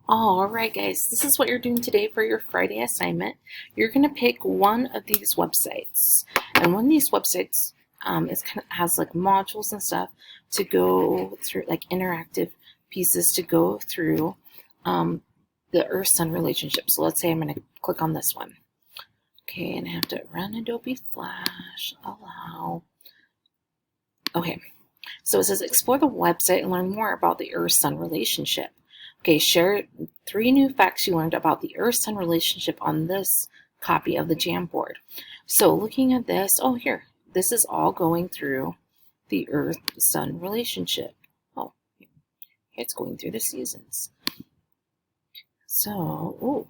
All right, guys, this is what you're doing today for your Friday assignment. You're going to pick one of these websites, and one of these websites has like modules and stuff to go through, like interactive pieces to go through the Earth-Sun relationship. So let's say I'm going to click on this one. Okay, and I have to run Adobe Flash, allow. Okay, so it says explore the website and learn more about the Earth-Sun relationship. Okay, share 3 new facts you learned about the Earth-Sun relationship on this copy of the Jamboard. So looking at this, oh here, this is all going through the Earth-Sun relationship. Oh, it's going through the seasons. So, ooh.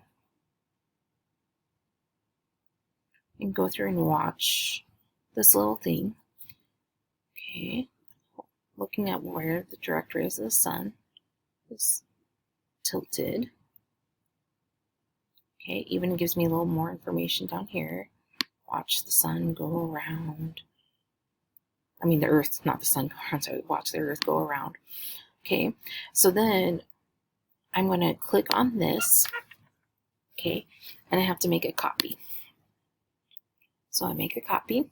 You can go through and watch this little thing. Okay, looking at where the direct rays of the sun is tilted. Okay, even gives me a little more information down here. Watch the sun go around. I mean the earth, not the sun go around, sorry, watch the earth go around. Okay, so then I'm going to click on this, okay, and I have to make a copy. So I make a copy.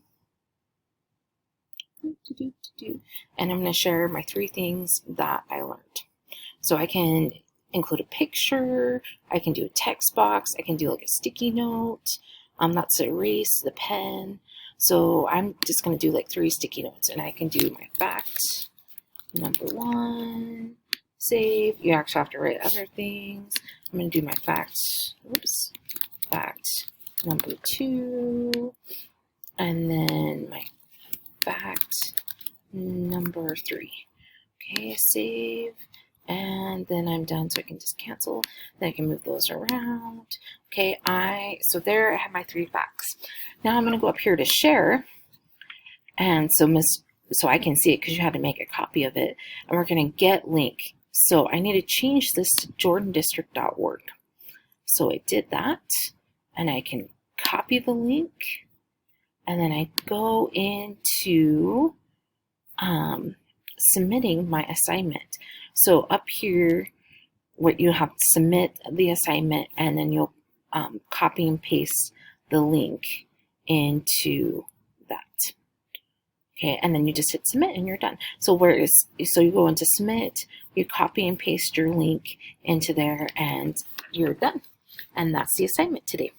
And I'm going to share my 3 things that I learned. So I can include a picture, I can do a text box, I can do like a sticky note, that's to erase the pen. So I'm just going to do like 3 sticky notes, and I can do my fact number 1, save. You actually have to write other things. I'm going to do my fact, fact number 2, and then my fact number 3. Okay, save. And then I'm done, so I can just cancel. Then I can move those around. Okay, so there I have my 3 facts. Now I'm going to go up here to share, and so I can see it because you had to make a copy of it. And we're going to get link. So I need to change this to jordandistrict.org. So I did that, and I can copy the link, and then I go into submitting my assignment. So up here, what you have to submit the assignment, and then you'll copy and paste the link into that. Okay, and then you just hit submit and you're done. So so you go into submit, you copy and paste your link into there, and you're done. And that's the assignment today.